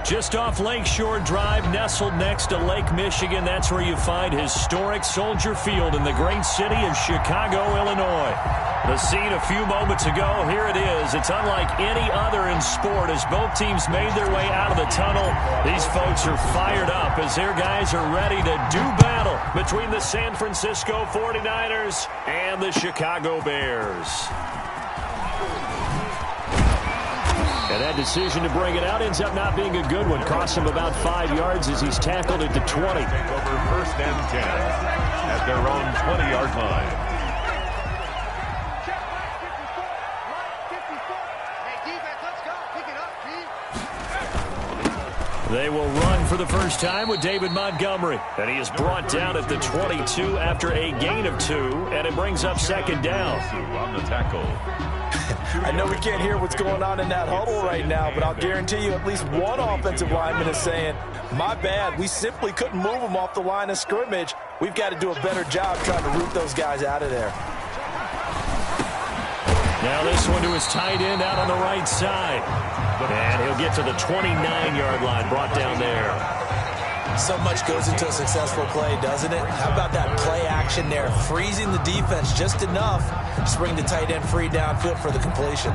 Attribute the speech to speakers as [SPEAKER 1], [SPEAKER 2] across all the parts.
[SPEAKER 1] Just off Lakeshore Drive, nestled next to Lake Michigan. That's where you find historic Soldier Field in the great city of Chicago, Illinois. The scene a few moments ago, here it is. It's unlike any other in sport as both teams made their way out of the tunnel. These folks are fired up as their guys are ready to do battle between the San Francisco 49ers and the Chicago Bears. And that decision to bring it out ends up not being a good one. Costs him about 5 yards as he's tackled at the 20.
[SPEAKER 2] Take over 1st and 10 at their own 20-yard line.
[SPEAKER 1] They will run for the first time with David Montgomery. And he is brought down at the 22 after a gain of 2. And it brings up 2nd down.
[SPEAKER 2] On the tackle.
[SPEAKER 3] I know we can't hear what's going on in that huddle right now, but I'll guarantee you at least one offensive lineman is saying, my bad, we simply couldn't move them off the line of scrimmage. We've got to do a better job trying to root those guys out of there.
[SPEAKER 1] Now this one to his tight end out on the right side. And he'll get to the 29-yard line, brought down there.
[SPEAKER 3] So much goes into a successful play, doesn't it? How about that play action there, freezing the defense just enough to bring the tight end free downfield for the completion.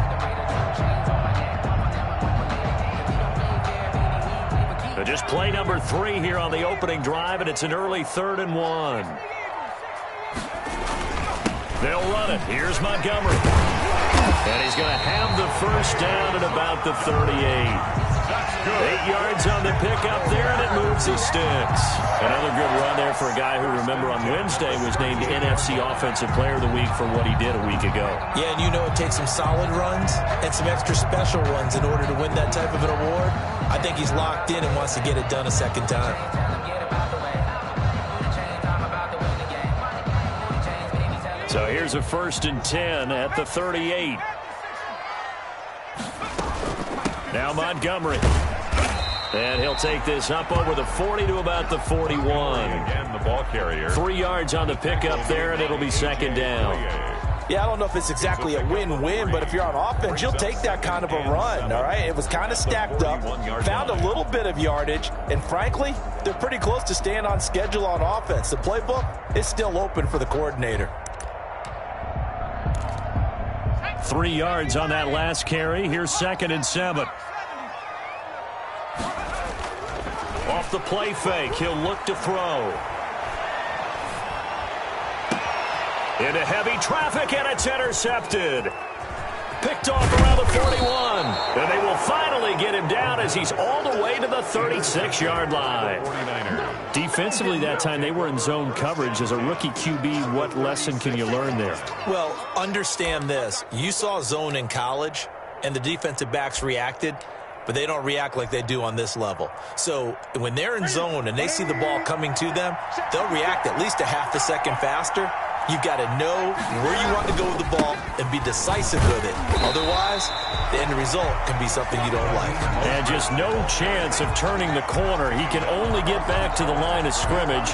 [SPEAKER 1] So just play number 3 here on the opening drive, and it's an early 3rd and 1. They'll run it. Here's Montgomery. And he's going to have the first down at about the 38. 8 yards on the pickup there, and it moves the sticks. Another good run there for a guy who, remember, on Wednesday was named NFC Offensive Player of the Week for what he did a week ago.
[SPEAKER 3] Yeah, and you know it takes some solid runs and some extra special ones in order to win that type of an award. I think he's locked in and wants to get it done a second time.
[SPEAKER 1] So here's a 1st and 10 at the 38. Now Montgomery. And he'll take this up over the 40 to about the 41.
[SPEAKER 2] Again, the ball carrier.
[SPEAKER 1] 3 yards on the pickup there, and it'll be 2nd down.
[SPEAKER 3] Yeah, I don't know if it's exactly a win-win, but if you're on offense, you'll take that kind of a run, all right? It was kind of stacked up, found a little bit of yardage, and frankly, they're pretty close to staying on schedule on offense. The playbook is still open for the coordinator.
[SPEAKER 1] 3 yards on that last carry. Here's 2nd and 7. Off the play fake, he'll look to throw. Into heavy traffic, and it's intercepted. Picked off around the 41. And they will finally get him down as he's all the way to the 36-yard line. Defensively that time, they were in zone coverage. As a rookie QB, what lesson can you learn there?
[SPEAKER 3] Well, understand this. You saw zone in college, and the defensive backs reacted, but they don't react like they do on this level. So when they're in zone and they see the ball coming to them, they'll react at least a half a second faster. You've got to know where you want to go with the ball and be decisive with it. Otherwise, the end result can be something you don't like.
[SPEAKER 1] And just no chance of turning the corner. He can only get back to the line of scrimmage.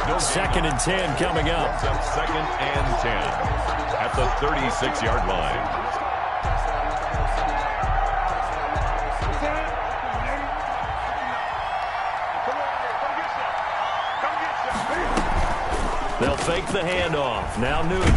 [SPEAKER 1] 2nd and 10 coming up.
[SPEAKER 2] 2nd and 10 at the 36-yard line.
[SPEAKER 1] They'll fake the handoff. Now Newton.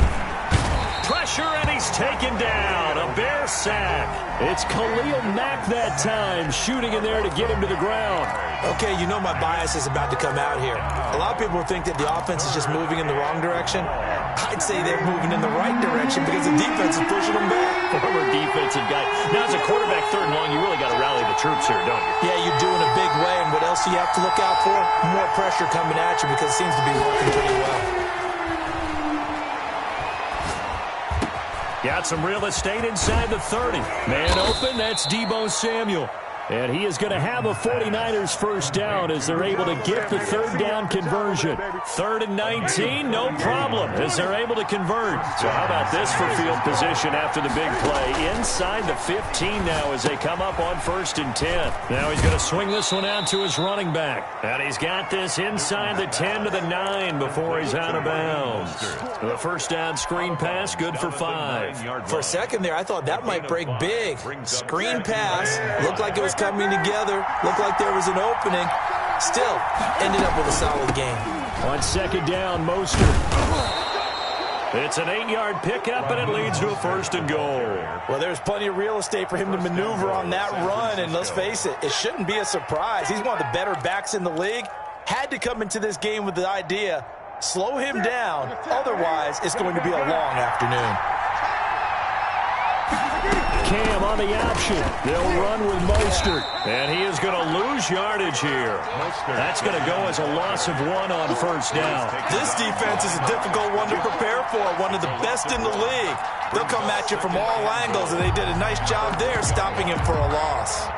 [SPEAKER 1] Pressure, and he's taken down. A Bear sack. It's Khalil Mack that time, shooting in there to get him to the ground.
[SPEAKER 3] Okay, you know my bias is about to come out here. A lot of people think that the offense is just moving in the wrong direction. I'd say they're moving in the right direction because the defense is pushing them back.
[SPEAKER 1] Former defensive guy. Now, as a quarterback, 3rd and long, you really got to rally the troops here, don't you?
[SPEAKER 3] Yeah, you're doing a big way, and what else do you have to look out for? More pressure coming at you because it seems to be working pretty well.
[SPEAKER 1] Got some real estate inside the 30. Man open, that's Deebo Samuel. And he is going to have a 49ers first down as they're able to get the 3rd down conversion. 3rd and 19, no problem, as they're able to convert. So how about this for field position after the big play? Inside the 15 now as they come up on 1st and 10. Now he's going to swing this one out to his running back. And he's got this inside the 10 to the 9 before he's out of bounds. The first down screen pass, good for 5.
[SPEAKER 3] For a second there, I thought that might break big. Screen pass, looked like it was coming together. Looked like there was an opening. Still, ended up with a solid game.
[SPEAKER 1] On second down, Mostert. It's an 8-yard pickup, and it leads to a 1st and goal.
[SPEAKER 3] Well, there's plenty of real estate for him to maneuver on that run, and let's face it, it shouldn't be a surprise. He's one of the better backs in the league. Had to come into this game with the idea, slow him down, otherwise it's going to be a long afternoon.
[SPEAKER 1] Cam on the option. They'll run with Mostert. And he is going to lose yardage here. That's going to go as a loss of 1 on 1st down.
[SPEAKER 3] This defense is a difficult one to prepare for, one of the best in the league. They'll come at you from all angles, and they did a nice job there stopping him for a loss.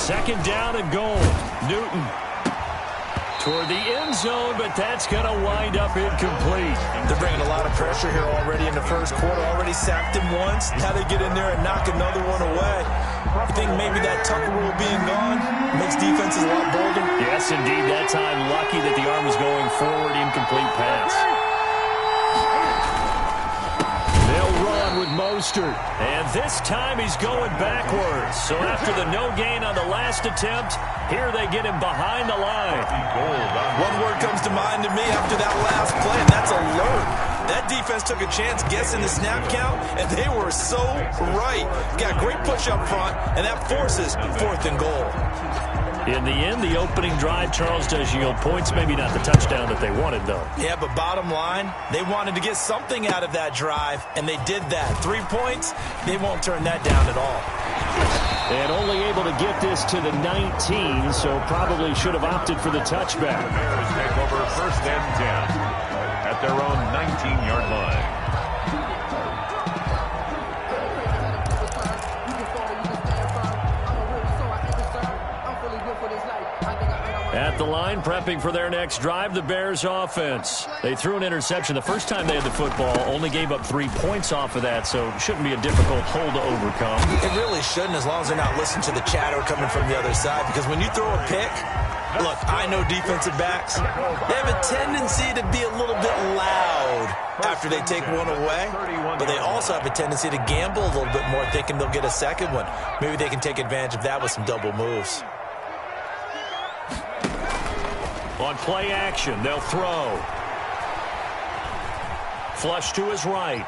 [SPEAKER 1] Second down and goal. Newton toward the end zone, but that's going to wind up incomplete.
[SPEAKER 3] They're bringing a lot of pressure here already in the first quarter. Already sacked him once. Now they get in there and knock another one away. I think maybe that Tucker rule being gone makes defenses a lot bolder.
[SPEAKER 1] Yes, indeed. That time, lucky that the arm was going forward. Incomplete pass. With Mostert, and this time he's going backwards. So after the no gain on the last attempt, here they get him behind the line.
[SPEAKER 3] One word comes to mind to me after that last play, and that's alert. That defense took a chance guessing the snap count, and they were so right. Got great push up front, and that forces 4th and goal.
[SPEAKER 1] In the end, the opening drive, Charles, does yield points. Maybe not the touchdown that they wanted, though.
[SPEAKER 3] Yeah, but bottom line, they wanted to get something out of that drive, and they did that. 3 points, they won't turn that down at all.
[SPEAKER 1] And only able to get this to the 19, so probably should have opted for the touchback.
[SPEAKER 2] The Bears take over 1st and 10 at their own 19-yard line.
[SPEAKER 1] At the line, prepping for their next drive, the Bears offense. They threw an interception the first time they had the football, only gave up 3 points off of that, so it shouldn't be a difficult hole to overcome.
[SPEAKER 3] It really shouldn't, as long as they're not listening to the chatter coming from the other side, because when you throw a pick, look, I know defensive backs, they have a tendency to be a little bit loud after they take one away, but they also have a tendency to gamble a little bit more, thinking they'll get a second one. Maybe they can take advantage of that with some double moves.
[SPEAKER 1] On play action, they'll throw. Flush to his right.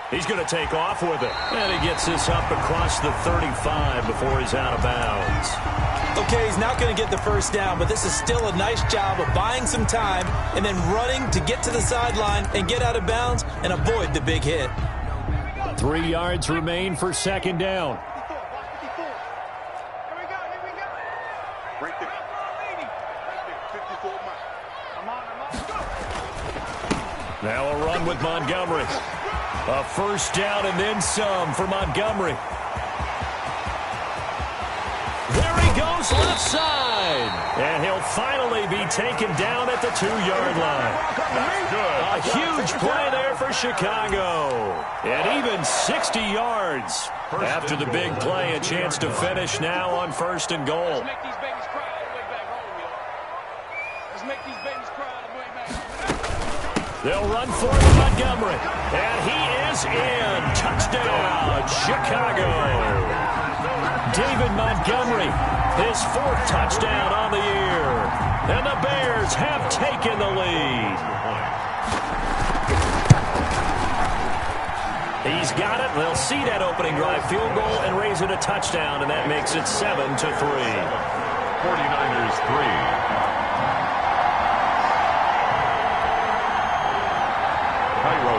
[SPEAKER 1] He's going to take off with it. And he gets this up across the 35 before he's out of bounds.
[SPEAKER 3] Okay, he's not going to get the 1st down, but this is still a nice job of buying some time and then running to get to the sideline and get out of bounds and avoid the big hit.
[SPEAKER 1] 3 yards remain for 2nd down. Now a run with Montgomery. A 1st down and then some for Montgomery. There he goes left side. And he'll finally be taken down at the 2-yard line.
[SPEAKER 2] That's good.
[SPEAKER 1] A huge play there for Chicago. And even 60 yards. After the big play, a chance to finish now on 1st and goal.
[SPEAKER 4] Let's make these babies cry all the way back home, y'all. Let's make these babies cry all the way back home.
[SPEAKER 1] They'll run for it, Montgomery. And he is in. Touchdown, Chicago. David Montgomery, his 4th touchdown on the year. And the Bears have taken the lead. He's got it. They'll see that opening drive field goal and raise it a touchdown, and that makes it 7-3.
[SPEAKER 2] 49ers 3.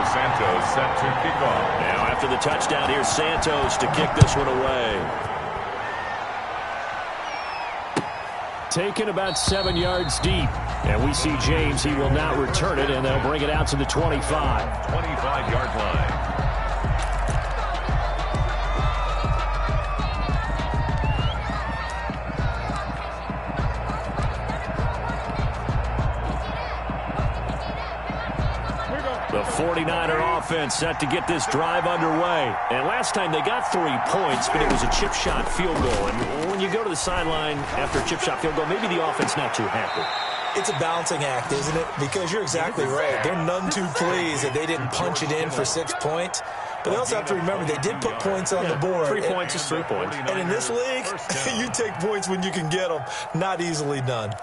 [SPEAKER 2] Santos set to kick off.
[SPEAKER 1] Now after the touchdown, here's Santos to kick this one away. Taken about 7 yards deep. And we see James, he will not return it, and they'll bring it out to the 25.
[SPEAKER 2] 25-yard line.
[SPEAKER 1] The 49er offense set to get this drive underway. And last time they got 3 points, but it was a chip shot field goal. And when you go to the sideline after a chip shot field goal, maybe the offense not too happy.
[SPEAKER 3] It's a balancing act, isn't it? Because you're exactly right. They're none too pleased that they didn't punch it in for 6 points. But they also have to remember they did put points on the board.
[SPEAKER 1] 3 points is 3 points.
[SPEAKER 3] And in this league, you take points when you can get them. Not easily done.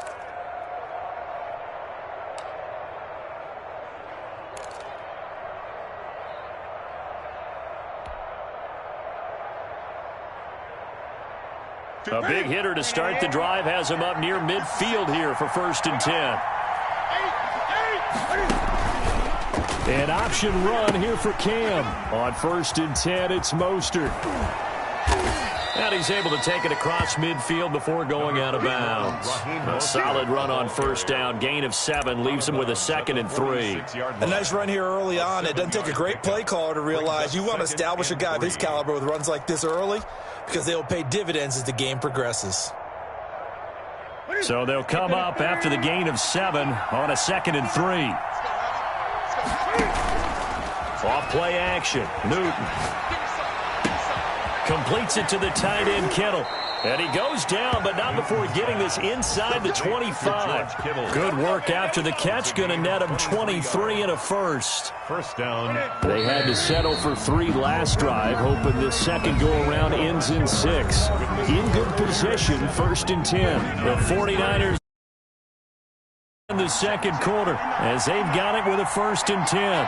[SPEAKER 1] A big hitter to start the drive has him up near midfield here for 1st and 10. An option run here for Cam. On 1st and 10, it's Mostert. And he's able to take it across midfield before going out of bounds. A solid run on 1st down. Gain of 7 leaves him with a 2nd and 3.
[SPEAKER 3] A nice run here early on. It doesn't take a great play caller to realize you want to establish a guy of his caliber with runs like this early, because they'll pay dividends as the game progresses.
[SPEAKER 1] So they'll come up after the gain of 7 on a 2nd and 3. Off play action. Newton completes it to the tight end, Kittle. And he goes down, but not before getting this inside the 25. Good work after the catch. Going to net him 23 and a first.
[SPEAKER 2] 1st down.
[SPEAKER 1] They had to settle for 3 last drive, hoping this second go-around ends in 6. In good position, 1st and 10. The 49ers in the second quarter as they've got it with a 1st and 10.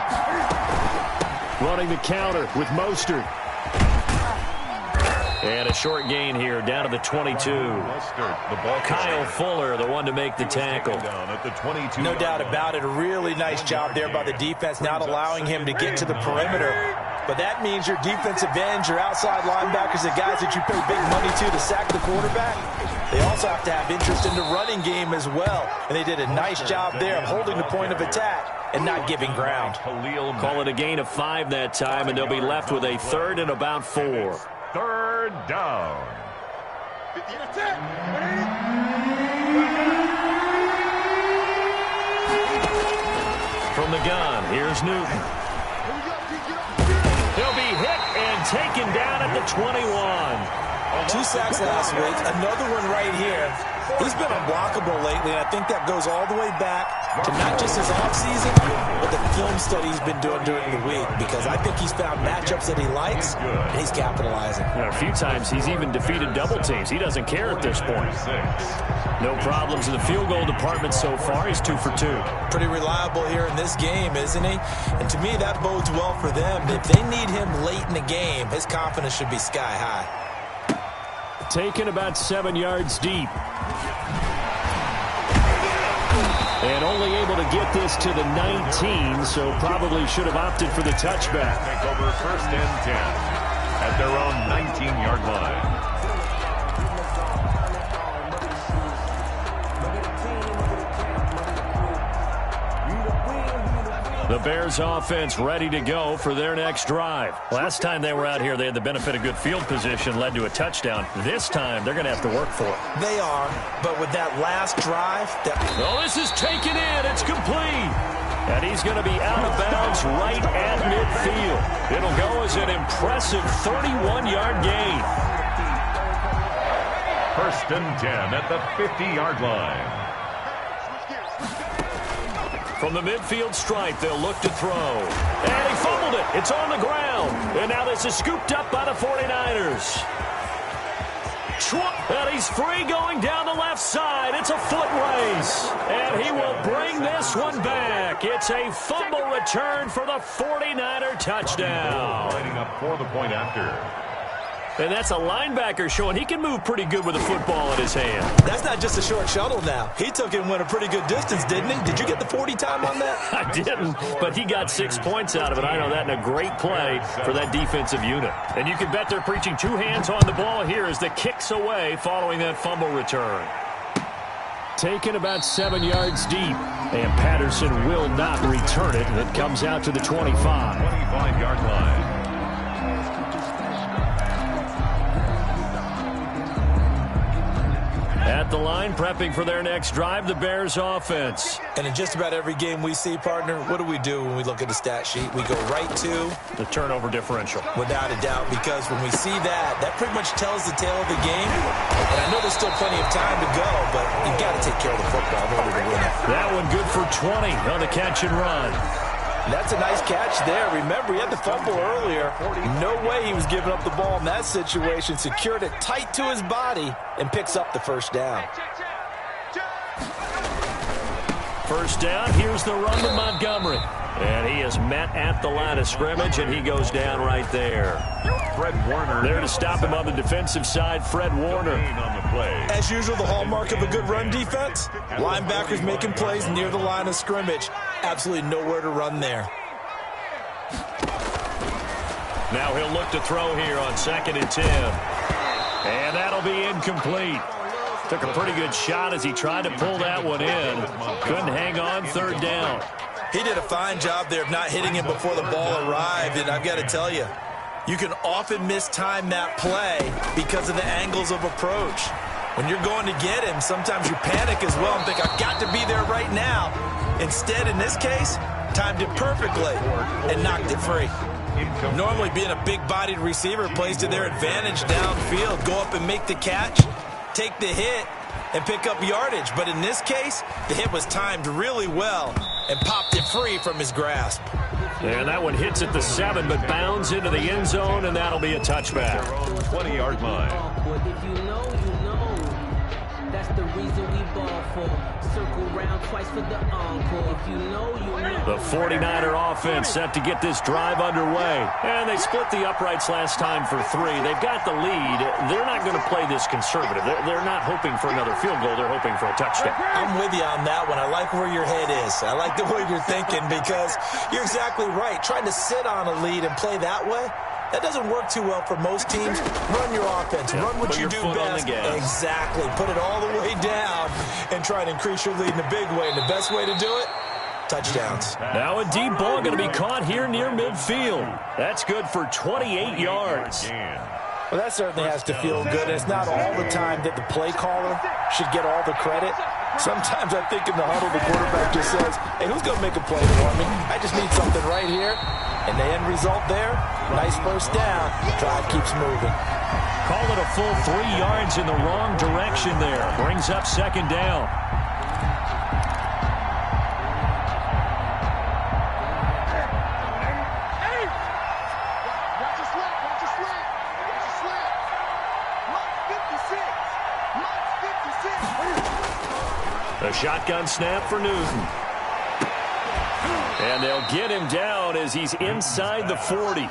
[SPEAKER 1] Running the counter with Mostert. And a short gain here down to the 22. Kyle Fuller, the one to make the tackle.
[SPEAKER 3] No doubt about it. A really nice job there by the defense, not allowing him to get to the perimeter. But that means your defensive ends, your outside linebackers, the guys that you pay big money to sack the quarterback, they also have to have interest in the running game as well. And they did a nice job there of holding the point of attack and not giving ground.
[SPEAKER 1] Call it a gain of 5 that time, and they'll be left with a 3rd and about 4.
[SPEAKER 2] 3rd down.
[SPEAKER 1] From the gun, here's Newton. He'll be hit and taken down at the 21.
[SPEAKER 3] 2 sacks last week, another one right here. He's been unblockable lately, and I think that goes all the way back to not just his offseason, but the film study he's been doing during the week, because I think he's found matchups that he likes, and he's capitalizing.
[SPEAKER 1] A few times he's even defeated double teams. He doesn't care at this point. No problems in the field goal department so far. He's 2 for 2.
[SPEAKER 3] Pretty reliable here in this game, isn't he? And to me, that bodes well for them. If they need him late in the game, his confidence should be sky high.
[SPEAKER 1] Taken about 7 yards deep. And only able to get this to the 19, so probably should have opted for the touchback.
[SPEAKER 2] Take over 1st and 10 at their own 19-yard line.
[SPEAKER 1] The Bears offense ready to go for their next drive. Last time they were out here, they had the benefit of good field position, led to a touchdown. This time, they're going to have to work for it.
[SPEAKER 3] They are, but with that last drive...
[SPEAKER 1] Oh, this is taken in. It's complete. And he's going to be out of bounds right at midfield. It'll go as an impressive 31-yard gain.
[SPEAKER 2] 1st and 10 at the 50-yard line.
[SPEAKER 1] From the midfield stripe, they'll look to throw. And he fumbled it. It's on the ground. And now this is scooped up by the 49ers. And he's free going down the left side. It's a foot race. And he will bring this one back. It's a fumble return for the 49er touchdown.
[SPEAKER 2] Lining up for the point after.
[SPEAKER 1] And that's a linebacker showing he can move pretty good with a football in his hand.
[SPEAKER 3] That's not just a short shuttle now. He took it and went a pretty good distance, didn't he? Did you get the 40 time on that?
[SPEAKER 1] I didn't, but he got 6 points out of it. I know that, in a great play for that defensive unit. And you can bet they're preaching 2 hands on the ball here as the kick's away following that fumble return. Taken about 7 yards deep, and Patterson will not return it. It comes out to the 25.
[SPEAKER 2] 25-yard line.
[SPEAKER 1] At the line, prepping for their next drive, the Bears offense.
[SPEAKER 3] And in just about every game we see, partner, what do when we look at the stat sheet? We go right to
[SPEAKER 1] the turnover differential.
[SPEAKER 3] Without a doubt, because when we see that, that pretty much tells the tale of the game. And I know there's still plenty of time to go, but you've got to take care of the football in order to win it.
[SPEAKER 1] That one good for 20 on the catch and run.
[SPEAKER 3] That's a nice catch there. Remember, he had the fumble earlier. No way he was giving up the ball in that situation. Secured it tight to his body and picks up the first down.
[SPEAKER 1] First down, here's the run to Montgomery. And he is met at the line of scrimmage, and he goes down right there.
[SPEAKER 2] Fred Warner.
[SPEAKER 1] There to stop him on the defensive side, Fred Warner.
[SPEAKER 2] On the play.
[SPEAKER 3] As usual, the hallmark of a good run defense, linebackers making plays near the line of scrimmage. Absolutely nowhere to run there.
[SPEAKER 1] Now he'll look to throw here on 2nd and 10. And that'll be incomplete. Took a pretty good shot as he tried to pull that one in. Couldn't hang on, 3rd down.
[SPEAKER 3] He did a fine job there of not hitting him before the ball arrived, and I've got to tell you, you can often mistime that play because of the angles of approach. When you're going to get him, sometimes you panic as well and think, I've got to be there right now. Instead, in this case, timed it perfectly and knocked it free. Normally, being a big-bodied receiver plays to their advantage downfield. Go up and make the catch, take the hit, and pick up yardage. But in this case, the hit was timed really well and popped it free from his grasp.
[SPEAKER 1] And that one hits at the 7, but bounds into the end zone, and that'll be a touchback.
[SPEAKER 2] 20-yard line.
[SPEAKER 5] If you know, you know. That's the reason we ball for. Circle round twice for the encore. If you know, you know.
[SPEAKER 1] The 49er offense set to get this drive underway. And they split the uprights last time for 3. They've got the lead. They're not going to play this conservative. They're not hoping for another field goal. They're hoping for a touchdown.
[SPEAKER 3] I'm with you on that one. I like where your head is. I like the way you're thinking because you're exactly right. Trying to sit on a lead and play that way, that doesn't work too well for most teams. Run your offense. Run what you do best. Exactly. Put it all the way down and try and increase your lead in a big way. And the best way to do it, touchdowns.
[SPEAKER 1] Now a deep ball going to be caught here near midfield. That's good for 28 yards.
[SPEAKER 3] Well, that certainly has to feel good. It's not all the time that the play caller should get all the credit. Sometimes I think in the huddle, the quarterback just says, hey, who's going to make a play for me? I just need something right here. And the end result there, nice first down. Drive keeps moving.
[SPEAKER 1] Call it a full 3 yards in the wrong direction there. Brings up 2nd down. A shotgun snap for Newton. And they'll get him down as he's inside the 40.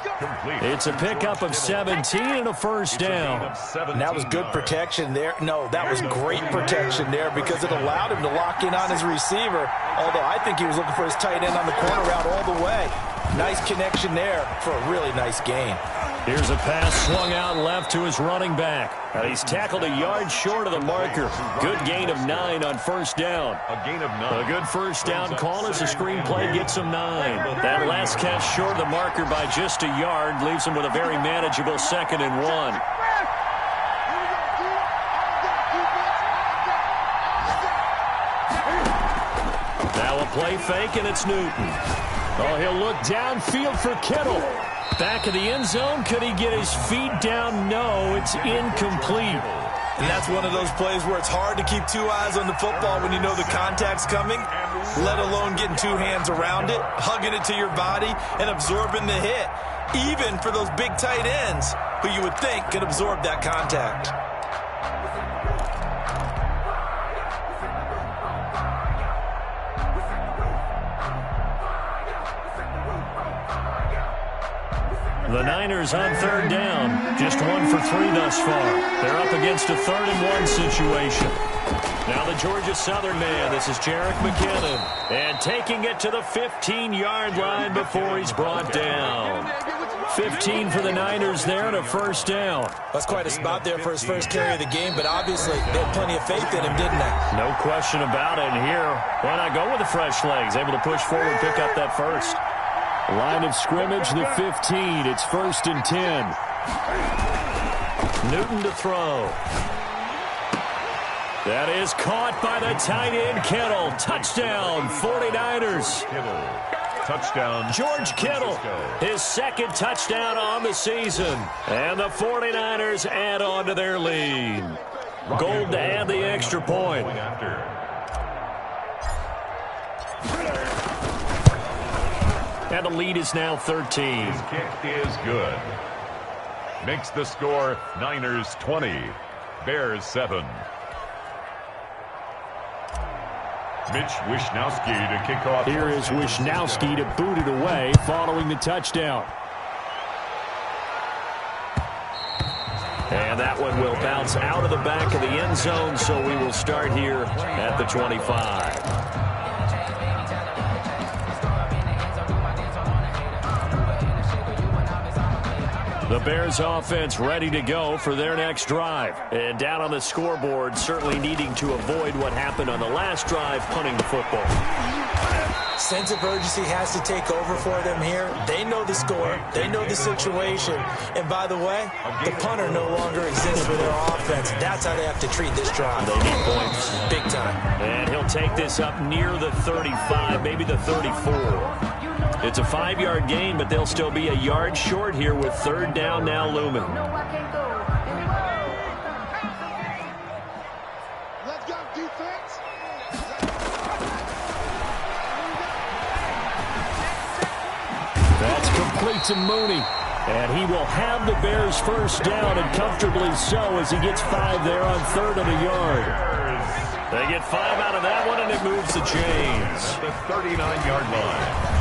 [SPEAKER 1] It's a pickup of 17 and a first down.
[SPEAKER 3] And that was good protection there. No, that was great protection there because it allowed him to lock in on his receiver. Although I think he was looking for his tight end on the corner route all the way. Nice connection there for a really nice gain.
[SPEAKER 1] Here's a pass swung out left to his running back. He's tackled a yard short of the marker. Good gain of 9 on first down.
[SPEAKER 2] A gain of 9.
[SPEAKER 1] A good first down call as the screenplay gets him 9. That last catch short of the marker by just a yard leaves him with a very manageable 2nd and 1. Now a play fake, and it's Newton. Oh, he'll look downfield for Kittle. Back of the end zone. Could he get his feet down? No, it's incomplete.
[SPEAKER 3] And that's one of those plays where it's hard to keep 2 eyes on the football when you know the contact's coming, let alone getting 2 hands around it, hugging it to your body, and absorbing the hit, even for those big tight ends who you would think could absorb that contact.
[SPEAKER 1] The Niners on 3rd down. Just 1 for 3 thus far. They're up against a 3rd and 1 situation. Now the Georgia Southern man. This is Jerick McKinnon. And taking it to the 15-yard line before he's brought down. 15 for the Niners there and a first down.
[SPEAKER 3] That's quite a spot there for his first carry of the game, but obviously they had plenty of faith in him, didn't they?
[SPEAKER 1] No question about it. And here, why not go with the fresh legs? Able to push forward and pick up that first. Line of scrimmage, the 15. It's 1st and 10. Newton to throw. That is caught by the tight end, Kittle. Touchdown, 49ers.
[SPEAKER 2] Kittle. Touchdown.
[SPEAKER 1] George Kittle, his second touchdown on the season. And the 49ers add on to their lead. Gold to add the extra point. And the lead is now 13.
[SPEAKER 2] His kick is good. Makes the score Niners 20, Bears 7. Mitch Wishnowsky to kick off.
[SPEAKER 1] Here is Wishnowsky to boot it away following the touchdown. And that one will bounce out of the back of the end zone, so we will start here at the 25. The Bears offense ready to go for their next drive. And down on the scoreboard, certainly needing to avoid what happened on the last drive, punting the football.
[SPEAKER 3] Sense of urgency has to take over for them here. They know the score. They know the situation. And by the way, the punter no longer exists for their offense. That's how they have to treat this drive.
[SPEAKER 1] They need points.
[SPEAKER 3] Big time.
[SPEAKER 1] And he'll take this up near the 35, maybe the 34. It's a 5-yard gain, but they'll still be a yard short here with third down now looming.
[SPEAKER 4] Let's go, defense.
[SPEAKER 1] That's complete to Mooney. And he will have the Bears first down, and comfortably so as he gets 5 there on third and a yard. They get 5 out of that one, and it moves the chains.
[SPEAKER 2] The 39-yard line.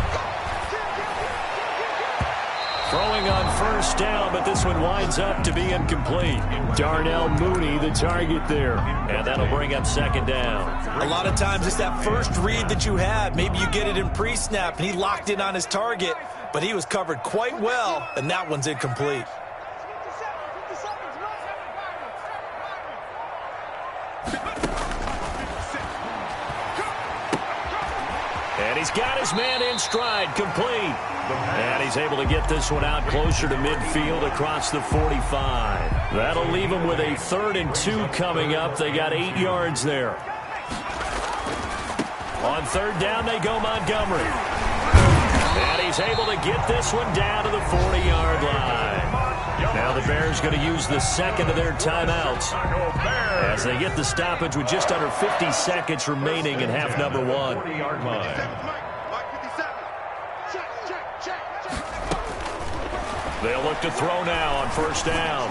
[SPEAKER 1] Throwing on first down, but this one winds up to be incomplete. Darnell Mooney, the target there. And that'll bring up second down.
[SPEAKER 3] A lot of times it's that first read that you have. Maybe you get it in pre-snap, and he locked in on his target, but he was covered quite well, and that one's incomplete.
[SPEAKER 1] And he's got his man in stride, complete. And he's able to get this one out closer to midfield across the 45. That'll leave him with a 3rd and 2 coming up. They got 8 yards there. On third down, they go Montgomery. And he's able to get this one down to the 40-yard line. Now the Bears going to use the second of their timeouts as they get the stoppage with just under 50 seconds remaining in half number 1.
[SPEAKER 2] 40-yard line.
[SPEAKER 1] They'll look to throw now on first down.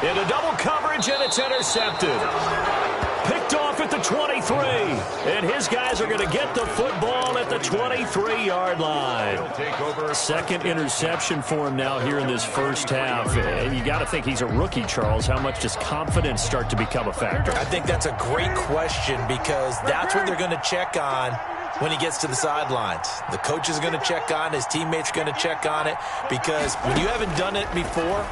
[SPEAKER 1] Into double coverage, and it's intercepted. Picked off at the 23. And his guys are going to get the football at the 23-yard line. Second interception for him now here in this first half. And you got to think he's a rookie, Charles. How much does confidence start to become a factor?
[SPEAKER 3] I think that's a great question, because that's what they're going to check on when he gets to the sidelines. The coach is going to check on it. His teammates are going to check on it, because when you haven't done it before,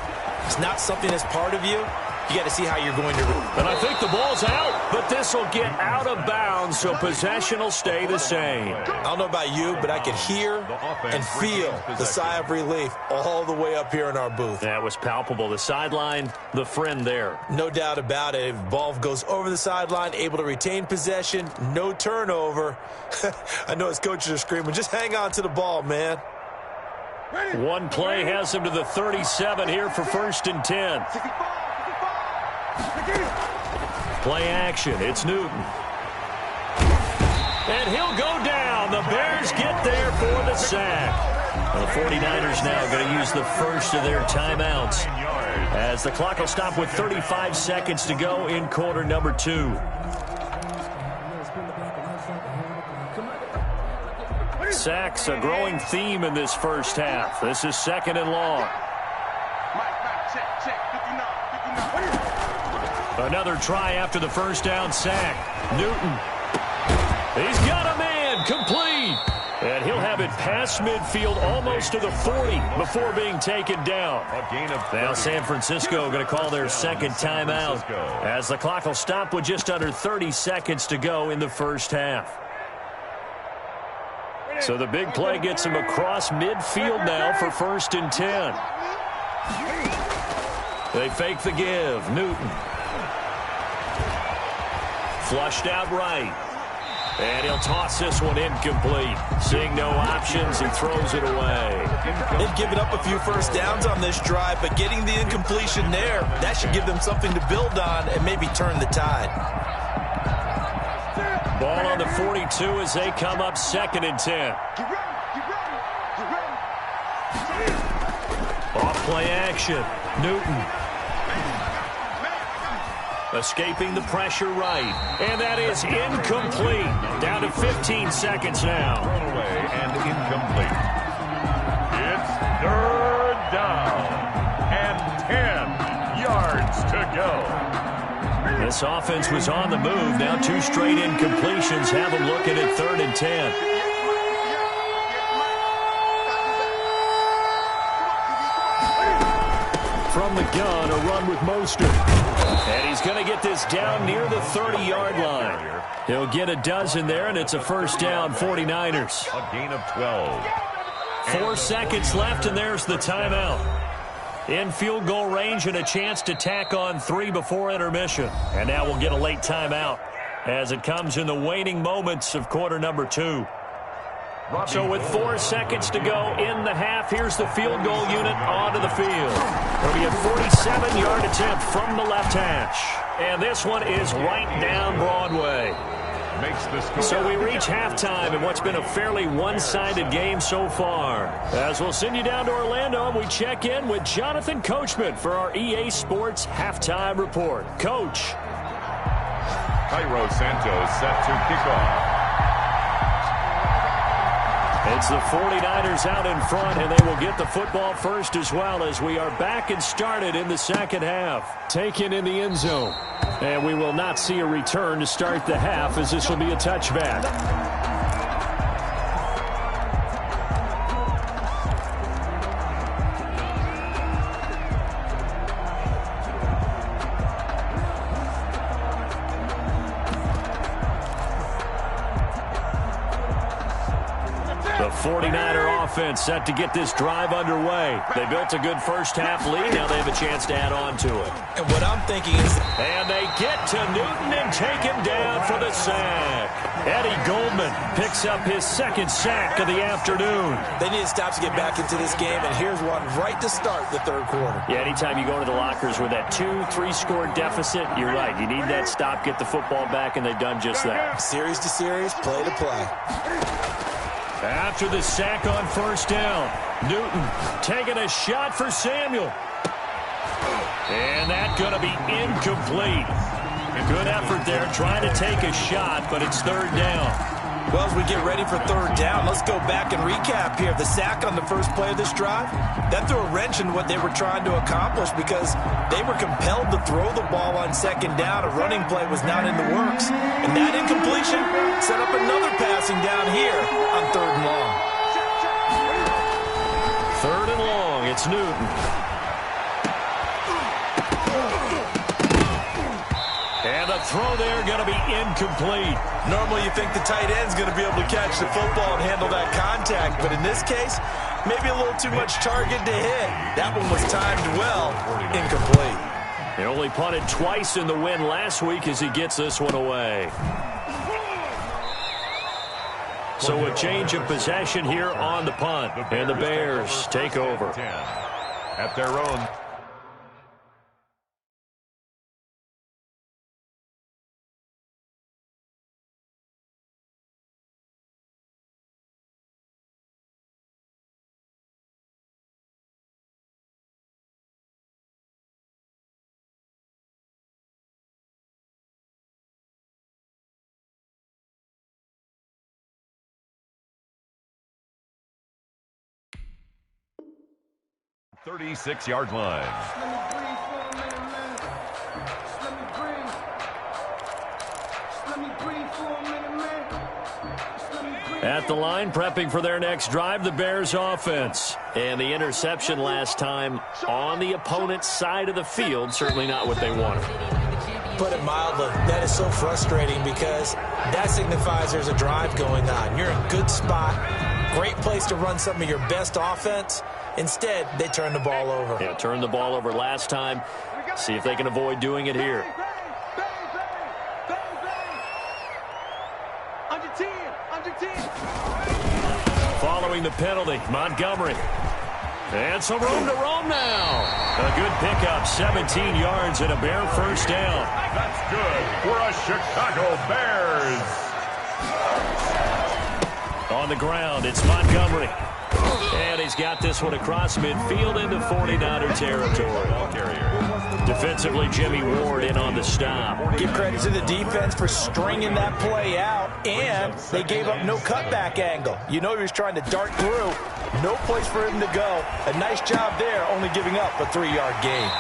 [SPEAKER 3] it's not something that's part of you. You got to see how you're going to.
[SPEAKER 1] And I think the ball's out, but this will get out of bounds, so possession will stay the same.
[SPEAKER 3] I don't know about you, but I could hear and feel the sigh of relief all the way up here in our booth.
[SPEAKER 1] That was palpable. The sideline, the friend there.
[SPEAKER 3] No doubt about it. Ball goes over the sideline, able to retain possession, no turnover. I know his coaches are screaming, just hang on to the ball, man.
[SPEAKER 1] One play has him to the 37 here for 1st and 10. Play action. It's Newton. And he'll go down. The Bears get there for the sack. Well, the 49ers now going to use the first of their timeouts as the clock will stop with 35 seconds to go in quarter number 2. Sacks a growing theme in this first half. This is 2nd and long. Another try after the first down sack. Newton. He's got a man. Complete. And he'll have it past midfield almost to the 40 before being taken down. Now San Francisco going to call their second timeout as the clock will stop with just under 30 seconds to go in the first half. So the big play gets him across midfield now for 1st and 10. They fake the give. Newton. Flushed out right. And he'll toss this one incomplete. Seeing no options, he throws it away.
[SPEAKER 3] They've given up a few first downs on this drive, but getting the incompletion there, that should give them something to build on and maybe turn the tide.
[SPEAKER 1] Ball on the 42 as they come up 2nd and 10. Off play action. Newton. Escaping the pressure right. And that is incomplete. Down to 15 seconds now.
[SPEAKER 2] Thrown away and incomplete. It's 3rd down and 10 yards to go.
[SPEAKER 1] This offense was on the move. Now 2 straight incompletions have them looking at 3rd and 10. From the gun, a run with Mostert. And he's going to get this down near the 30-yard line. He'll get a dozen there, and it's a first down, 49ers.
[SPEAKER 2] A gain of 12.
[SPEAKER 1] 4 seconds left, and there's the timeout. In field goal range and a chance to tack on 3 before intermission. And now we'll get a late timeout as it comes in the waning moments of quarter number 2. So with 4 seconds to go in the half, here's the field goal unit onto the field. It'll be a 47-yard attempt from the left hash. And this one is right down Broadway.
[SPEAKER 2] Makes the score.
[SPEAKER 1] So we reach halftime in what's been a fairly one-sided game so far. As we'll send you down to Orlando, and we check in with Jonathan Coachman for our EA Sports Halftime Report. Coach.
[SPEAKER 2] Cairo Santos set to kick off.
[SPEAKER 1] It's the 49ers out in front, and they will get the football first as well as we are back and started in the second half. Taken in the end zone. And we will not see a return to start the half as this will be a touchback. The 49er offense set to get this drive underway. They built a good first half lead. Now they have a chance to add on to it.
[SPEAKER 3] And what I'm thinking is...
[SPEAKER 1] And they get to Newton and take him down for the sack. Eddie Goldman picks up his 2nd sack of the afternoon.
[SPEAKER 3] They need to stop to get back into this game, and here's one right to start the 3rd quarter.
[SPEAKER 1] Yeah, anytime you go into the lockers with that 2-3 score deficit, you're right. You need that stop, get the football back, and they've done just that.
[SPEAKER 3] Series to series, play to play.
[SPEAKER 1] After the sack on first down, Newton taking a shot for Samuel. And that's going to be incomplete. Good effort there trying to take a shot, but it's 3rd down.
[SPEAKER 3] Well, as we get ready for 3rd down, let's go back and recap here. The sack on the first play of this drive, that threw a wrench in what they were trying to accomplish because they were compelled to throw the ball on 2nd down. A running play was not in the works. And that incompletion set up another passing down here on 3rd and long.
[SPEAKER 1] 3rd and long, it's Newton. And the throw there going to be incomplete.
[SPEAKER 3] Normally you think the tight end's going to be able to catch the football and handle that contact, but in this case, maybe a little too much target to hit. That one was timed well, incomplete.
[SPEAKER 1] He only punted twice in the win last week as he gets this one away. So a change of possession here on the punt, and the Bears take over.
[SPEAKER 2] At their own. .36-yard line.
[SPEAKER 1] At the line, prepping for their next drive, the Bears offense. And the interception last time on the opponent's side of the field, certainly not what they wanted.
[SPEAKER 3] Put it mildly, that is so frustrating because that signifies there's a drive going on. You're in a good spot, great place to run some of your best offense. Instead, they turn the ball over.
[SPEAKER 1] Yeah, turned the ball over last time. See if they can avoid doing it here.
[SPEAKER 4] Under 10.
[SPEAKER 1] Following the penalty, Montgomery. And some room to roam now. A good pickup, 17 yards and a Bear first down.
[SPEAKER 2] That's good for us Chicago Bears.
[SPEAKER 1] On the ground, it's Montgomery. And he's got this one across midfield into 49er territory. Defensively, Jimmy Ward in on the stop.
[SPEAKER 3] Give credit to the defense for stringing that play out, and they gave up no cutback angle. You know he was trying to dart through. No place for him to go. A nice job there, only giving up a 3-yard gain.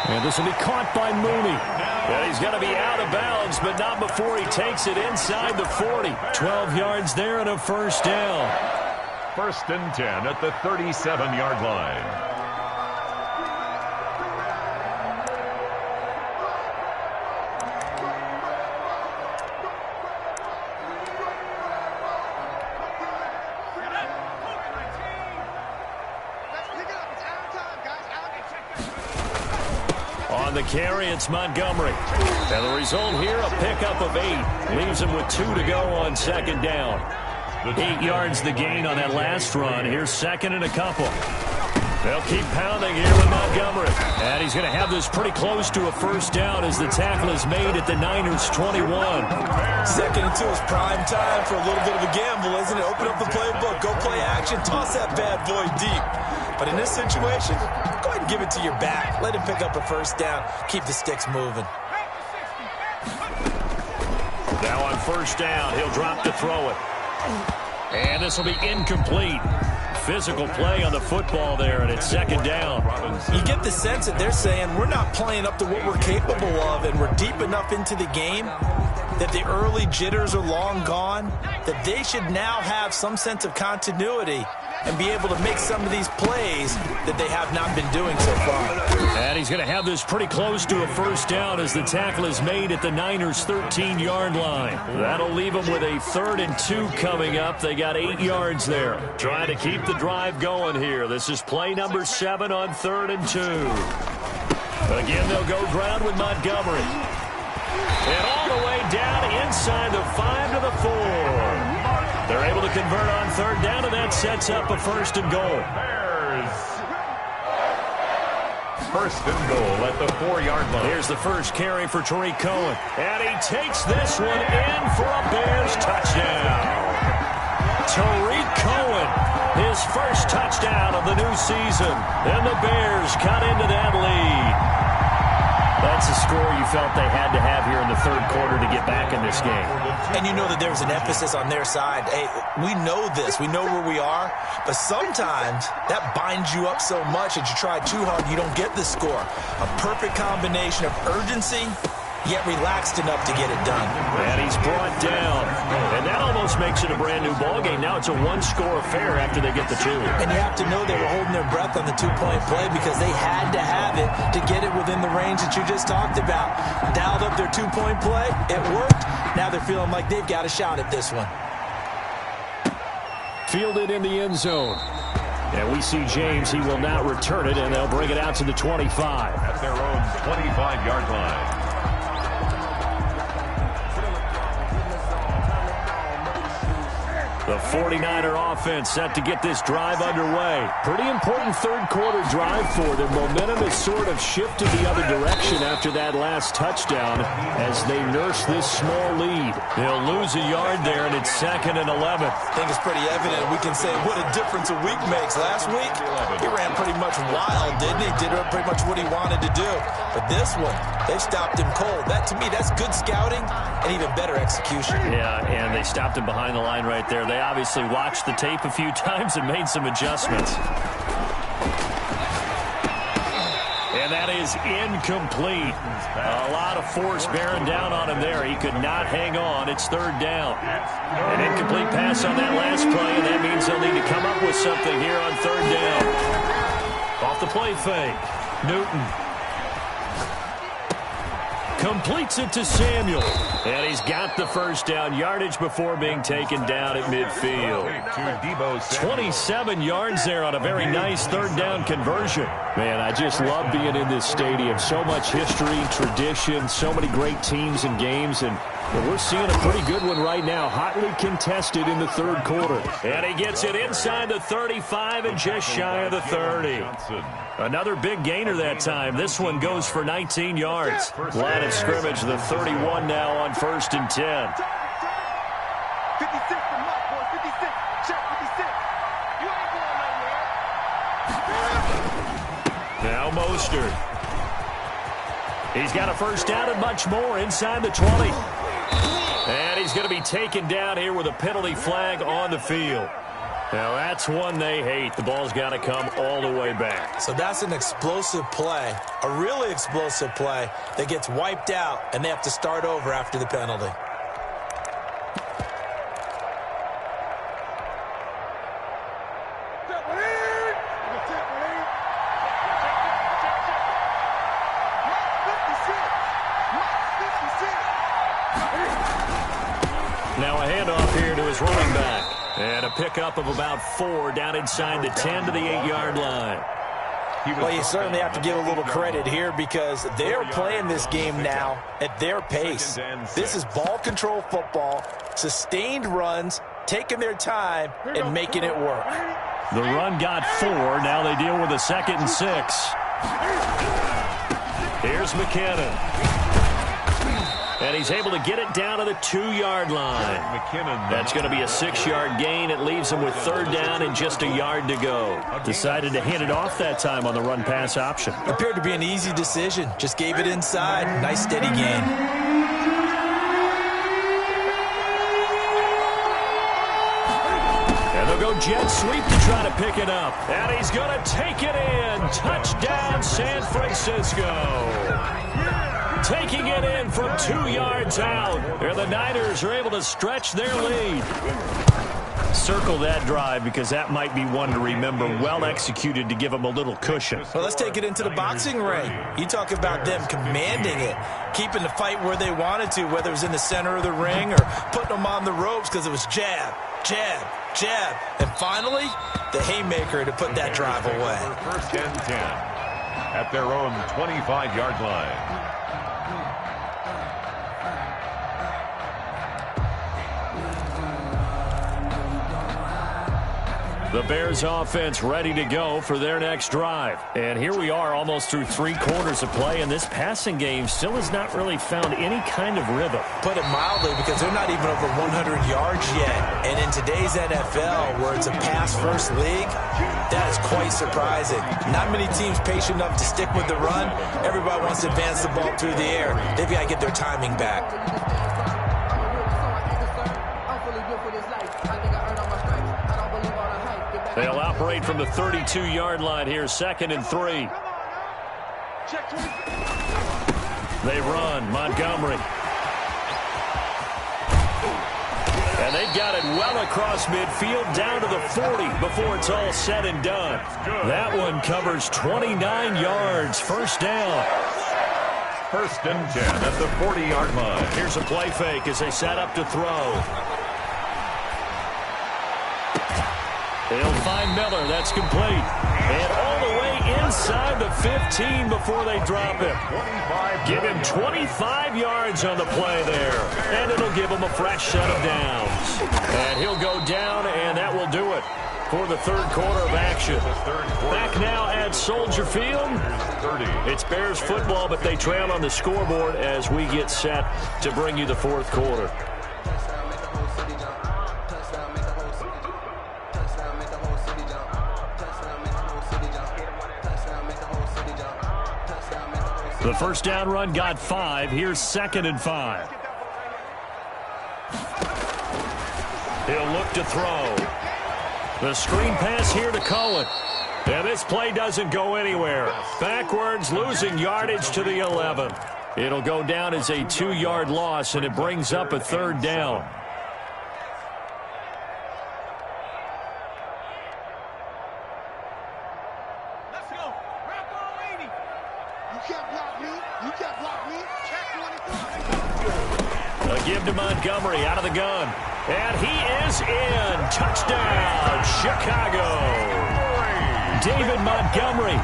[SPEAKER 1] And this will be caught by Mooney. And he's going to be out of bounds, but not before he takes it inside the 40. 12 yards there and a first down.
[SPEAKER 2] First and 10 at the 37-yard line.
[SPEAKER 1] On the carry, it's Montgomery. And the result here, a pickup of 8. Leaves him with 2 to go on second down. 8 yards the gain on that last run. Here's second and a couple. They'll keep pounding here with Montgomery. And he's going to have this pretty close to a first down as the tackle is made at the Niners' 21.
[SPEAKER 3] Second and 2 is prime time for a little bit of a gamble, isn't it? Open up the playbook, go play action, toss that bad boy deep. But in this situation, go ahead and give it to your back. Let him pick up a first down. Keep the sticks moving.
[SPEAKER 1] Now on first down, he'll drop to throw it. And this will be incomplete. Physical play on the football there, and it's second down.
[SPEAKER 3] You get the sense that they're saying we're not playing up to what we're capable of, and we're deep enough into the game that the early jitters are long gone, that they should now have some sense of continuity and be able to make some of these plays that they have not been doing so far.
[SPEAKER 1] And he's going to have this pretty close to a first down as the tackle is made at the Niners' 13-yard line. That'll leave them with a 3rd and 2 coming up. They got 8 yards there. Trying to keep the drive going here. This is play number 7 on 3rd and 2. Again, they'll go ground with Montgomery. And all the way down inside the 5 to the 4. They're able to convert on 3rd down, and that sets up a 1st and goal.
[SPEAKER 2] Bears. 1st and goal at the 4-yard line.
[SPEAKER 1] Here's the first carry for Tariq Cohen. And he takes this one in for a Bears touchdown. Tariq Cohen, his first touchdown of the new season. And the Bears cut into that lead. That's a score you felt they had to have here in the 3rd quarter to get back in this game.
[SPEAKER 3] And you know that there's an emphasis on their side. Hey, we know this. We know where we are. But sometimes that binds you up so much that you try too hard, you don't get the score. A perfect combination of urgency, yet relaxed enough to get it done.
[SPEAKER 1] And he's brought down. And that almost makes it a brand-new ballgame. Now it's a 1-score affair after they get the 2.
[SPEAKER 3] And you have to know they were holding their breath on the 2-point play because they had to have it to get it within the range that you just talked about. Dialed up their 2-point play. It worked. Now they're feeling like they've got a shot at this one.
[SPEAKER 1] Fielded in the end zone. And we see James. He will not return it, and they'll bring it out to the 25.
[SPEAKER 2] At their own 25-yard line.
[SPEAKER 1] The 49er offense set to get this drive underway. Pretty important 3rd quarter drive for them. Momentum has sort of shifted the other direction after that last touchdown as they nurse this small lead. They'll lose a yard there, and it's 2nd and 11.
[SPEAKER 3] I think it's pretty evident. We can say what a difference a week makes. Last week, he ran pretty much wild, didn't he? Did pretty much what he wanted to do. But this one, they've stopped him cold. That, to me, that's good scouting and even better execution.
[SPEAKER 1] Yeah, and they stopped him behind the line right there. They obviously watched the tape a few times and made some adjustments. And that is incomplete. A lot of force bearing down on him there. He could not hang on. It's 3rd down. An incomplete pass on that last play, and that means they'll need to come up with something here on 3rd down. Off the play fake. Newton completes it to Samuel. And he's got the first down. Yardage before being taken down at midfield. 27 yards there on a very nice 3rd down conversion. Man, I just love being in this stadium. So much history, tradition, so many great teams and games. And Well, we're seeing a pretty good one right now, hotly contested in the third quarter. And he gets it inside the 35 and just shy of the 30. Another big gainer that time. This one goes for 19 yards. Line of scrimmage, the 31 now on 1st and 10.
[SPEAKER 4] 56 to Mike, boy. 56. Check 56. You ain't going nowhere.
[SPEAKER 1] Now Mostert. He's got a first down and much more inside the 20. And he's going to be taken down here with a penalty flag on the field. Now that's one they hate. The ball's got to come all the way back.
[SPEAKER 3] So that's an explosive play, a really explosive play that gets wiped out, and they have to start over after the penalty.
[SPEAKER 1] Now a handoff here to his running back. And a pickup of about 4 down inside the 10 to the 8-yard line.
[SPEAKER 3] Well, you certainly have to give a little credit here because they're playing this game now at their pace. This is ball control football, sustained runs, taking their time, and making it work.
[SPEAKER 1] The run got 4. Now they deal with a 2nd and 6. Here's McKinnon. And he's able to get it down to the 2-yard line. That's going to be a 6-yard gain. It leaves him with 3rd down and just a yard to go. Decided to hand it off that time on the run-pass option.
[SPEAKER 3] Appeared to be an easy decision. Just gave it inside. Nice steady gain.
[SPEAKER 1] And they'll go jet sweep to try to pick it up. And he's going to take it in. Touchdown, San Francisco. Taking it in from 2 yards out. And the Niners are able to stretch their lead. Circle that drive because that might be one to remember. Well executed to give them a little cushion.
[SPEAKER 3] Well, let's take it into the boxing ring. You talk about them commanding it, keeping the fight where they wanted to, whether it was in the center of the ring or putting them on the ropes because it was jab, jab, jab. And finally, the haymaker to put that drive away.
[SPEAKER 2] 1st and 10 at their own 25-yard line.
[SPEAKER 1] The Bears offense ready to go for their next drive. And here we are almost through 3 quarters of play, and this passing game still has not really found any kind of rhythm.
[SPEAKER 3] Put it mildly, because they're not even over 100 yards yet. And in today's NFL, where it's a pass-first league, that is quite surprising. Not many teams patient enough to stick with the run. Everybody wants to advance the ball through the air. They've got to get their timing back.
[SPEAKER 1] They'll operate from the 32-yard line here, 2nd and 3. They run, Montgomery. And they've got it well across midfield, down to the 40 before it's all said and done. That one covers 29 yards, 1st down.
[SPEAKER 2] 1st and 10 at the 40-yard line.
[SPEAKER 1] Here's a play fake as they set up to throw. They'll find Miller. That's complete. And all the way inside the 15 before they drop him. Give him 25 yards on the play there. And it'll give him a fresh set of downs. And he'll go down, and that will do it for the 3rd quarter of action. Back now at Soldier Field. It's Bears football, but they trail on the scoreboard as we get set to bring you the 4th quarter. The 1st down run got 5. Here's 2nd and 5. He'll look to throw. The screen pass here to Cohen. And this play doesn't go anywhere. Backwards, losing yardage to the 11. It'll go down as a 2-yard loss, and it brings up a 3rd down. A give to Montgomery out of the gun. And he is in. Touchdown, Chicago. David Montgomery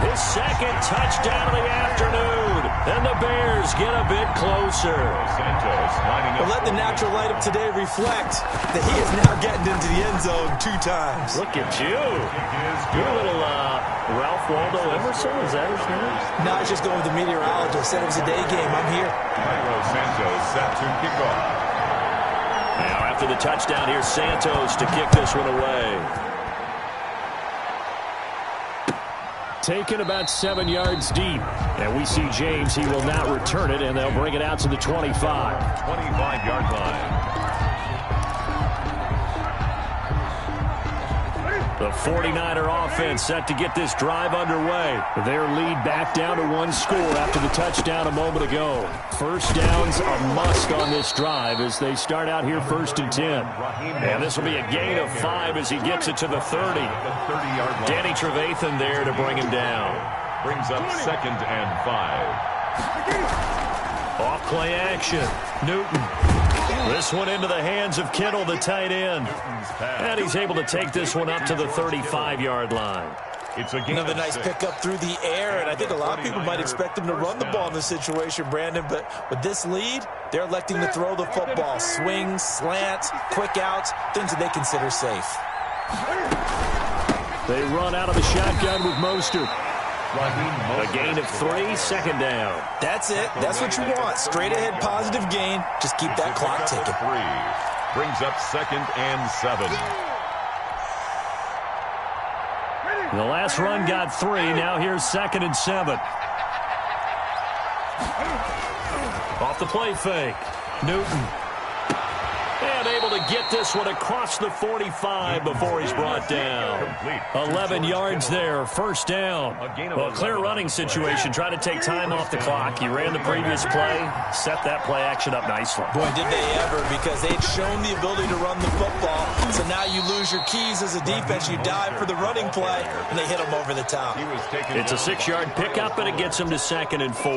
[SPEAKER 1] His second touchdown of the afternoon. And the Bears get a bit closer.
[SPEAKER 2] Santos lining up.
[SPEAKER 3] Well, let the natural light of today reflect that he is now getting into the end zone 2 times.
[SPEAKER 1] Look at you. You're a little Ralph Waldo Emerson. Is that his name?
[SPEAKER 3] No, I was just going with the meteorologist. Said it was a day game. I'm here.
[SPEAKER 2] Cairo Santos set to kick off.
[SPEAKER 1] Now after the touchdown, here's Santos to kick this one away. Taken about 7 yards deep. And we see James. He will not return it, and they'll bring it out to the 25.
[SPEAKER 2] 25-yard line.
[SPEAKER 1] The 49er offense set to get this drive underway. Their lead back down to 1 score after the touchdown a moment ago. First downs a must on this drive as they start out here 1st and 10. And this will be a gain of 5 as he gets it to the 30. Danny Trevathan there to bring him down.
[SPEAKER 2] Brings up 2nd and 5.
[SPEAKER 1] Off play action. Newton. This one into the hands of Kittle, the tight end. And he's able to take this one up to the 35-yard line.
[SPEAKER 2] It's a
[SPEAKER 3] Another nice pickup through the air, and I think a lot of people might expect them to run the ball in this situation, Brandon, but with this lead, they're electing to throw the football. Swings, slants, quick outs, things that they consider safe.
[SPEAKER 1] They run out of the shotgun with Mostert. A gain of 3, 2nd down.
[SPEAKER 3] That's it. That's what you want. Straight ahead positive gain. Just keep that clock ticking.
[SPEAKER 2] 3. Brings up 2nd and 7.
[SPEAKER 1] The last run got 3. Now here's 2nd and 7. Off the play fake. Newton. And able to get this one across the 45 before he's brought down. 11 yards there, 1st down. Well, a clear running situation. Try to take time off the clock. He ran the previous play, set that play action up nicely.
[SPEAKER 3] Boy, did they ever, because they'd shown the ability to run the football. So now you lose your keys as a defense. You dive for the running play, and they hit him over the top.
[SPEAKER 1] It's a 6-yard pickup, and it gets him to 2nd and 4.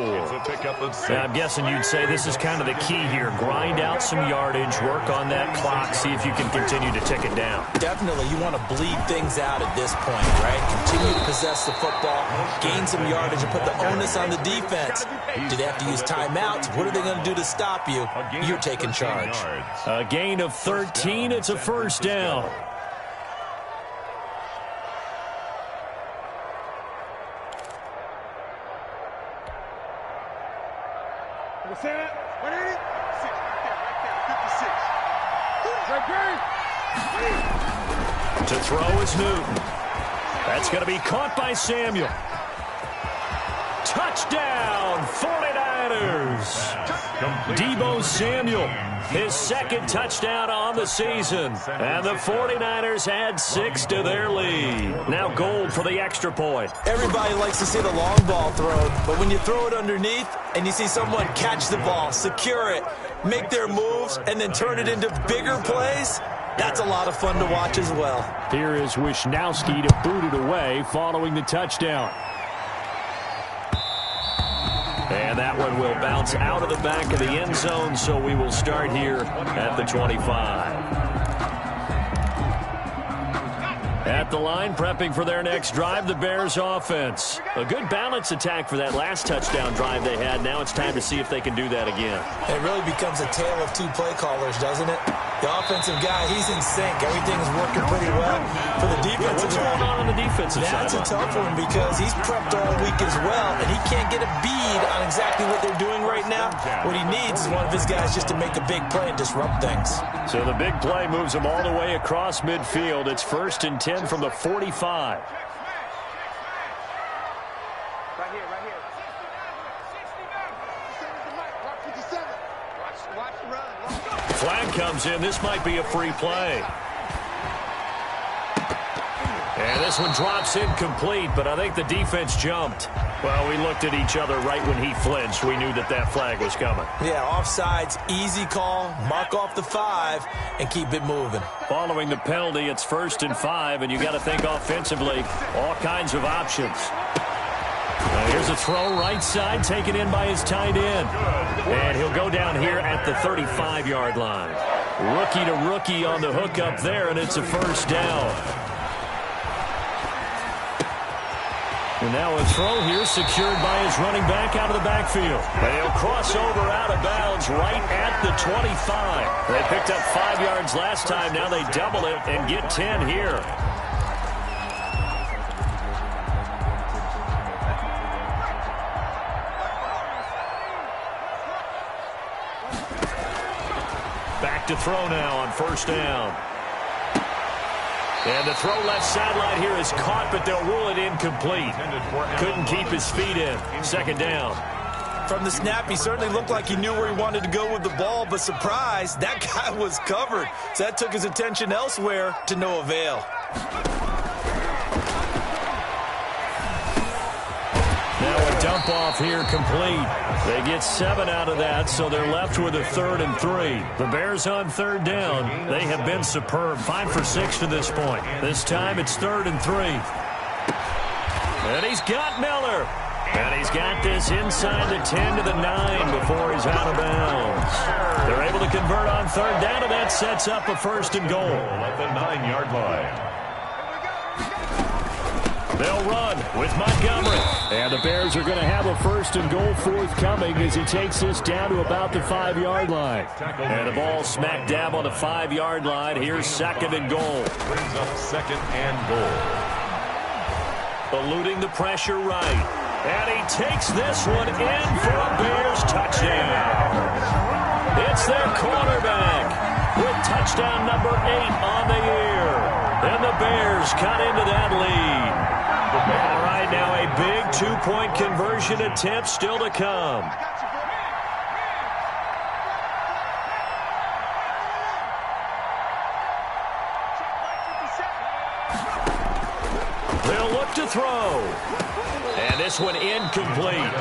[SPEAKER 1] Now, I'm guessing you'd say this is kind of the key here. Grind out some yardage, work on that clock, see if you can continue to tick it down.
[SPEAKER 3] Definitely, you want to bleed things out at this point, right? Continue to possess the football, gain some yardage, and put the onus on the defense. Do they have to use timeouts? What are they going to do to stop you? You're taking charge.
[SPEAKER 1] A gain of 13. It's a 1st down. To throw is Newton. That's going to be caught by Samuel. Touchdown, 49ers. Deebo Samuel, his 2nd touchdown on the season. And the 49ers add 6 to their lead. Now Gold for the extra point.
[SPEAKER 3] Everybody likes to see the long ball thrown, but when you throw it underneath and you see someone catch the ball, secure it, make their moves, and then turn it into bigger plays, that's a lot of fun to watch as well.
[SPEAKER 1] Here is Wisnowski to boot it away following the touchdown. And that one will bounce out of the back of the end zone, so we will start here at the 25. At the line, prepping for their next drive, the Bears offense. A good balance attack for that last touchdown drive they had. Now it's time to see if they can do that again.
[SPEAKER 3] It really becomes a tale of 2 play callers, doesn't it? The offensive guy, he's in sync. Everything's working pretty well. For the defensive
[SPEAKER 1] What's going on the defensive side?
[SPEAKER 3] That's a tough one because he's prepped all week as well, and he can't get a bead on exactly what they're doing right now. What he needs is one of his guys just to make a big play and disrupt things.
[SPEAKER 1] So the big play moves him all the way across midfield. It's 1st and 10 from the 45. Flag comes in. This might be a free play. And this one drops incomplete, but I think the defense jumped. Well, we looked at each other right when he flinched. We knew that that flag was coming.
[SPEAKER 3] Yeah, offsides, easy call, mark off the 5, and keep it moving.
[SPEAKER 1] Following the penalty, it's 1st and 5, and you got to think offensively, all kinds of options. Here's a throw right side, taken in by his tight end. And he'll go down here at the 35-yard line. Rookie to rookie on the hook up there, and it's a 1st down. And now a throw here secured by his running back out of the backfield. They'll cross over out of bounds right at the 25. They picked up 5 yards last time. Now they double it and get 10 here. Back to throw now on first down. And the throw left sideline here is caught, but they'll rule it incomplete. Couldn't keep his feet in. Second down.
[SPEAKER 3] From the snap, he certainly looked like he knew where he wanted to go with the ball, but surprise, that guy was covered. So that took his attention elsewhere to no avail.
[SPEAKER 1] Now a dump off here complete. They get 7 out of that, so they're left with a 3rd and 3. The Bears on third down. They have been superb. 5 for 6 to this point. This time it's 3rd and 3. And he's got Miller. And he's got this inside the 10 to the 9 before he's out of bounds. They're able to convert on third down, and that sets up a 1st and goal.
[SPEAKER 2] At the 9-yard line.
[SPEAKER 1] They'll run with Montgomery. And the Bears are going to have a 1st and goal forthcoming as he takes this down to about the 5-yard line. And the ball smack dab on the 5-yard line. Here's 2nd and goal.
[SPEAKER 2] Brings up 2nd and goal.
[SPEAKER 1] Eluding the pressure right. And he takes this one in for a Bears touchdown. It's their quarterback with touchdown number 8 on the year. And the Bears cut into that lead. All right, now a big 2-point conversion attempt still to come. They'll look to throw. And this one incomplete.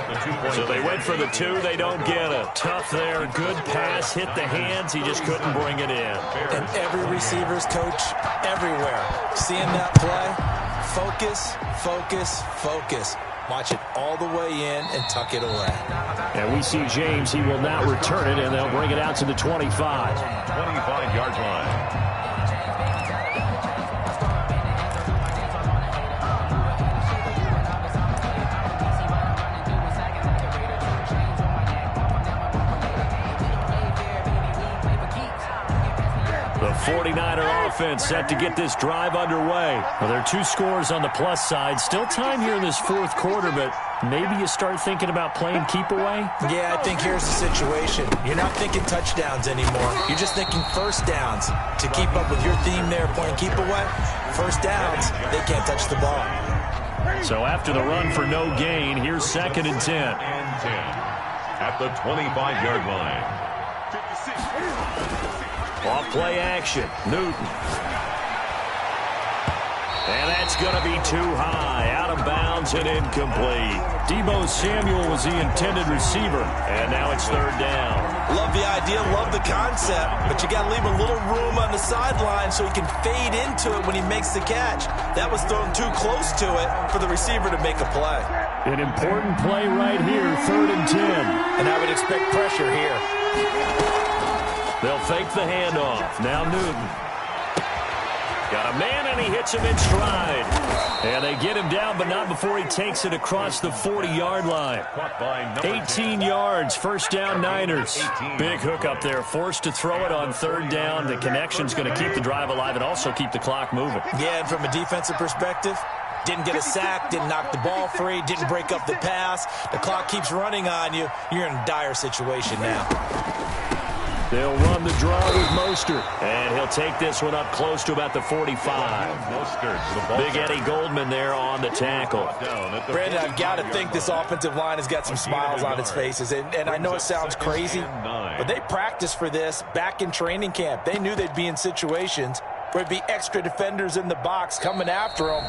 [SPEAKER 1] So they went for the 2. They don't get it. Tough there. Good pass. Hit the hands. He just couldn't bring it in.
[SPEAKER 3] And every receiver's coach everywhere. Seeing that play, focus, focus, focus. Watch it all the way in and tuck it away.
[SPEAKER 1] And we see James. He will not return it, and they'll bring it out to the 25.
[SPEAKER 2] 25-yard line.
[SPEAKER 1] The 49er offense set to get this drive underway. Well, there are 2 scores on the plus side. Still time here in this 4th quarter, but maybe you start thinking about playing keep away?
[SPEAKER 3] Yeah, I think here's the situation. You're not thinking touchdowns anymore. You're just thinking first downs. To keep up with your theme there, playing keep away, first downs, they can't touch the ball.
[SPEAKER 1] So after the run for no gain, here's 2nd and 10.
[SPEAKER 2] And 10 at the 25-yard line.
[SPEAKER 1] Off play action. Newton. And that's going to be too high. Out of bounds and incomplete. Deebo Samuel was the intended receiver. And now it's 3rd down.
[SPEAKER 3] Love the idea, love the concept, but you got to leave a little room on the sideline so he can fade into it when he makes the catch. That was thrown too close to it for the receiver to make a play.
[SPEAKER 1] An important play right here, 3rd and 10.
[SPEAKER 3] And I would expect pressure here.
[SPEAKER 1] They'll fake the handoff. Now Newton. Got a man, and he hits him in stride. And they get him down, but not before he takes it across the 40-yard line. 18 yards, 1st down Niners. Big hook up there, forced to throw it on 3rd down. The connection's going to keep the drive alive and also keep the clock moving.
[SPEAKER 3] Yeah, and from a defensive perspective, didn't get a sack, didn't knock the ball free, didn't break up the pass. The clock keeps running on you. You're in a dire situation now.
[SPEAKER 1] They'll run the draw with Mostert, and he'll take this one up close to about the 45. Big Eddie Goldman there on the tackle.
[SPEAKER 3] Brandon, I've got to think this offensive line has got some smiles on its faces, and I know it sounds crazy, but they practiced for this back in training camp. They knew they'd be in situations where there'd be extra defenders in the box coming after them,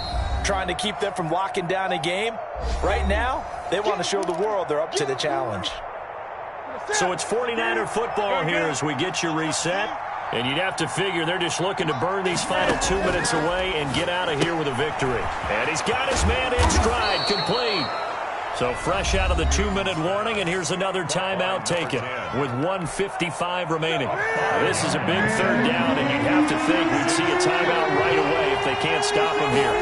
[SPEAKER 3] trying to keep them from locking down a game. Right now, they want to show the world they're up to the challenge.
[SPEAKER 1] So it's 49er football here as we get you reset. And you'd have to figure they're just looking to burn these final 2 minutes away and get out of here with a victory. And he's got his man in stride, complete. So fresh out of the 2-minute warning, and here's another timeout taken with 1:55 remaining. This is a big 3rd down, and you'd have to think we'd see a timeout right away if they can't stop him here.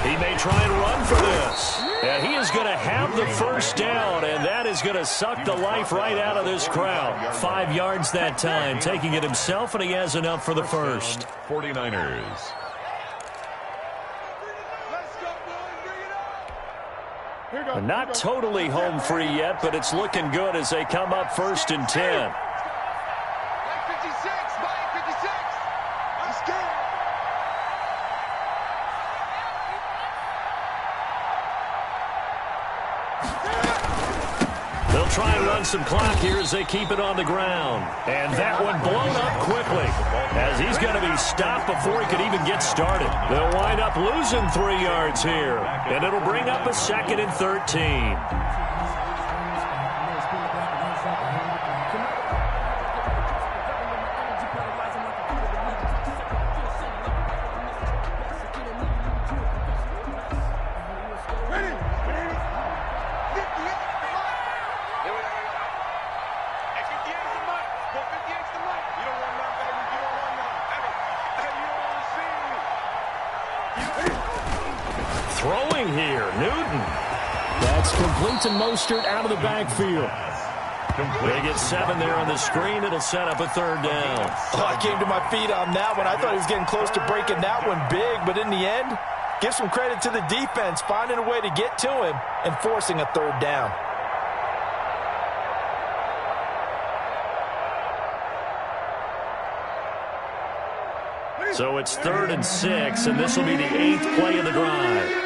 [SPEAKER 1] He may try and run for this. And he is going to have the first down, and that is going to suck the life right out of this crowd. 5 yards that time, taking it himself, and he has enough for the first.
[SPEAKER 2] 49ers.
[SPEAKER 1] Not totally home free yet, but it's looking good as they come up 1st and 10. They'll try and run some clock here as they keep it on the ground. And that one blown up quickly as he's going to be stopped before he could even get started. They'll wind up losing 3 yards here, and it'll bring up a 2nd and 13. Throwing here, Newton. That's complete to Mostert out of the backfield. They get 7 there on the screen. It'll set up a 3rd down.
[SPEAKER 3] Oh, I came to my feet on that one. I thought he was getting close to breaking that one big, but in the end, give some credit to the defense, finding a way to get to him and forcing a 3rd down.
[SPEAKER 1] So it's 3rd and 6, and this will be the 8th play of the drive.